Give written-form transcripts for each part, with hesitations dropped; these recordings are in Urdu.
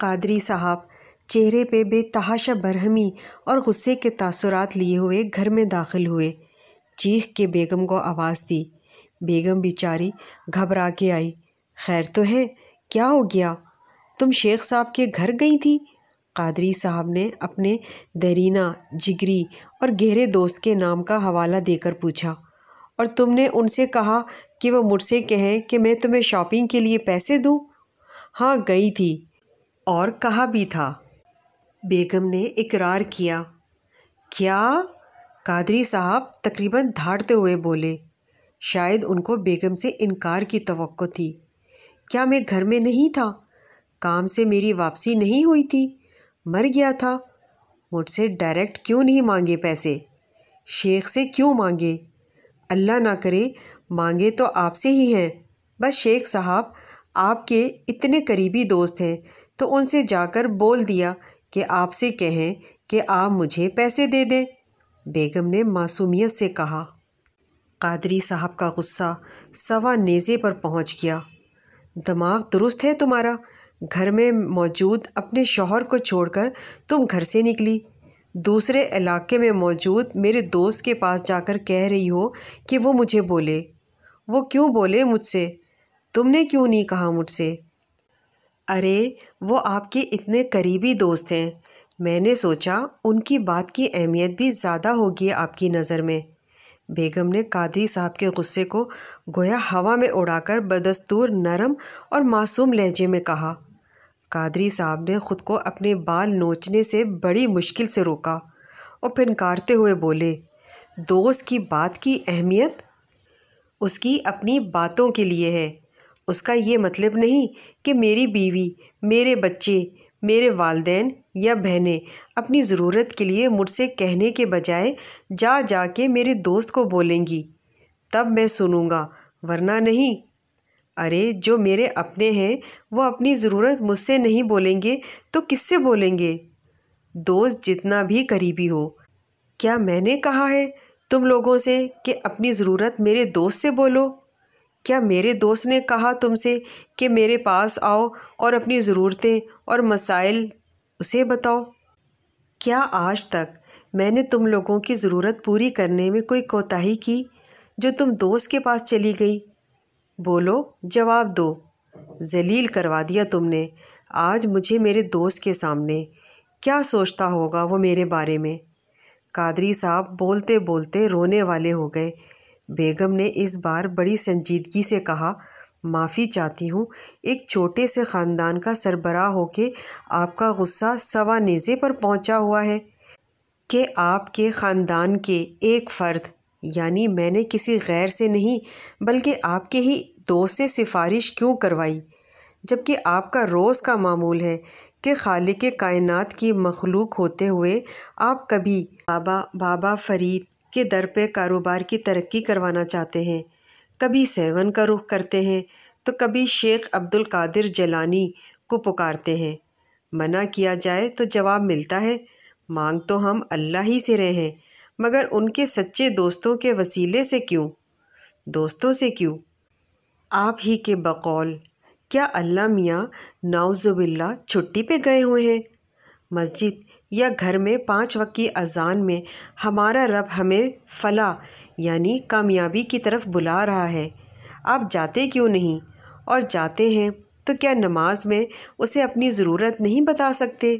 قادری صاحب چہرے پہ بے تحاشا برہمی اور غصے کے تاثرات لیے ہوئے گھر میں داخل ہوئے۔ چیخ کے بیگم کو آواز دی۔ بیگم بیچاری گھبرا کے آئی۔ خیر تو ہے؟ کیا ہو گیا؟ تم شیخ صاحب کے گھر گئی تھی؟ قادری صاحب نے اپنے دیرینہ، جگری اور گہرے دوست کے نام کا حوالہ دے کر پوچھا۔ اور تم نے ان سے کہا کہ وہ مجھ سے کہیں کہ میں تمہیں شاپنگ کے لیے پیسے دوں؟ ہاں گئی تھی، اور کہا بھی تھا۔ بیگم نے اقرار کیا۔ کیا؟ قادری صاحب تقریباً دھاڑتے ہوئے بولے۔ شاید ان کو بیگم سے انکار کی توقع تھی۔ کیا میں گھر میں نہیں تھا؟ کام سے میری واپسی نہیں ہوئی تھی؟ مر گیا تھا؟ مجھ سے ڈائریکٹ کیوں نہیں مانگے پیسے؟ شیخ سے کیوں مانگے؟ اللہ نہ کرے مانگے تو آپ سے ہی ہیں۔ بس شیخ صاحب آپ کے اتنے قریبی دوست ہیں تو ان سے جا کر بول دیا کہ آپ سے کہیں کہ آپ مجھے پیسے دے دیں، بیگم نے معصومیت سے کہا۔ قادری صاحب کا غصہ سوا نیزے پر پہنچ گیا۔ دماغ درست ہے تمہارا؟ گھر میں موجود اپنے شوہر کو چھوڑ کر تم گھر سے نکلی، دوسرے علاقے میں موجود میرے دوست کے پاس جا کر کہہ رہی ہو کہ وہ مجھے بولے۔ وہ کیوں بولے مجھ سے؟ تم نے کیوں نہیں کہا مجھ سے؟ ارے وہ آپ کے اتنے قریبی دوست ہیں، میں نے سوچا ان کی بات کی اہمیت بھی زیادہ ہوگی آپ کی نظر میں، بیگم نے قادری صاحب کے غصے کو گویا ہوا میں اڑا کر بدستور نرم اور معصوم لہجے میں کہا۔ قادری صاحب نے خود کو اپنے بال نوچنے سے بڑی مشکل سے روکا اور پھنکارتے ہوئے بولے، دوست کی بات کی اہمیت اس کی اپنی باتوں کے لیے ہے، اس کا یہ مطلب نہیں کہ میری بیوی، میرے بچے، میرے والدین یا بہنیں اپنی ضرورت کے لیے مجھ سے کہنے کے بجائے جا جا کے میرے دوست کو بولیں گی، تب میں سنوں گا، ورنہ نہیں۔ ارے جو میرے اپنے ہیں وہ اپنی ضرورت مجھ سے نہیں بولیں گے تو کس سے بولیں گے؟ دوست جتنا بھی قریبی ہو، کیا میں نے کہا ہے تم لوگوں سے کہ اپنی ضرورت میرے دوست سے بولو؟ کیا میرے دوست نے کہا تم سے کہ میرے پاس آؤ اور اپنی ضرورتیں اور مسائل اسے بتاؤ؟ کیا آج تک میں نے تم لوگوں کی ضرورت پوری کرنے میں کوئی کوتاہی کی جو تم دوست کے پاس چلی گئی؟ بولو، جواب دو۔ ذلیل کروا دیا تم نے آج مجھے میرے دوست کے سامنے، کیا سوچتا ہوگا وہ میرے بارے میں؟ قادری صاحب بولتے بولتے رونے والے ہو گئے۔ بیگم نے اس بار بڑی سنجیدگی سے کہا، معافی چاہتی ہوں، ایک چھوٹے سے خاندان کا سربراہ ہو کے آپ کا غصہ سوا نیزے پر پہنچا ہوا ہے کہ آپ کے خاندان کے ایک فرد، یعنی میں نے کسی غیر سے نہیں بلکہ آپ کے ہی دوست سے سفارش کیوں کروائی، جبکہ آپ کا روز کا معمول ہے کہ خالق کائنات کی مخلوق ہوتے ہوئے آپ کبھی بابا فرید کے در پہ کاروبار کی ترقی کروانا چاہتے ہیں، کبھی سیون کا رخ کرتے ہیں تو کبھی شیخ عبد القادر جیلانی کو پکارتے ہیں۔ منع کیا جائے تو جواب ملتا ہے، مانگ تو ہم اللہ ہی سے رہے ہیں، مگر ان کے سچے دوستوں کے وسیلے سے کیوں؟ دوستوں سے کیوں؟ آپ ہی کے بقول کیا اللہ میاں نعوذ باللہ چھٹی پہ گئے ہوئے ہیں؟ مسجد یا گھر میں 5 وقت کی اذان میں ہمارا رب ہمیں فلاح یعنی کامیابی کی طرف بلا رہا ہے، آپ جاتے کیوں نہیں؟ اور جاتے ہیں تو کیا نماز میں اسے اپنی ضرورت نہیں بتا سکتے؟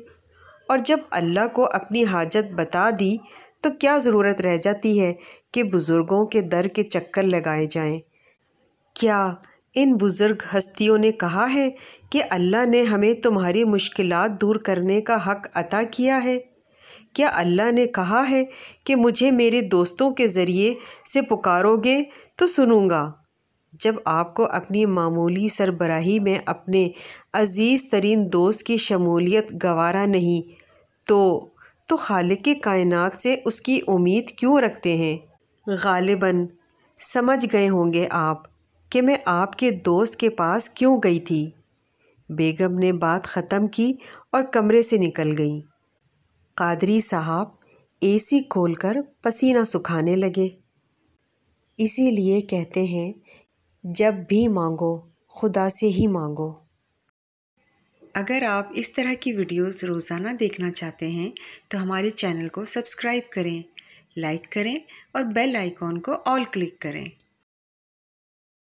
اور جب اللہ کو اپنی حاجت بتا دی تو کیا ضرورت رہ جاتی ہے کہ بزرگوں کے در کے چکر لگائے جائیں؟ کیا ان بزرگ ہستیوں نے کہا ہے کہ اللہ نے ہمیں تمہاری مشکلات دور کرنے کا حق عطا کیا ہے؟ کیا اللہ نے کہا ہے کہ مجھے میرے دوستوں کے ذریعے سے پکارو گے تو سنوں گا؟ جب آپ کو اپنی معمولی سربراہی میں اپنے عزیز ترین دوست کی شمولیت گوارا نہیں تو خالق کائنات سے اس کی امید کیوں رکھتے ہیں؟ غالباً سمجھ گئے ہوں گے آپ کہ میں آپ کے دوست کے پاس کیوں گئی تھی۔ بیگم نے بات ختم کی اور کمرے سے نکل گئی۔ قادری صاحب اے سی کھول کر پسینہ سکھانے لگے۔ اسی لیے کہتے ہیں جب بھی مانگو خدا سے ہی مانگو۔ اگر آپ اس طرح کی ویڈیوز روزانہ دیکھنا چاہتے ہیں تو ہمارے چینل کو سبسکرائب کریں، لائک کریں اور بیل آئیکن کو آل کلک کریں۔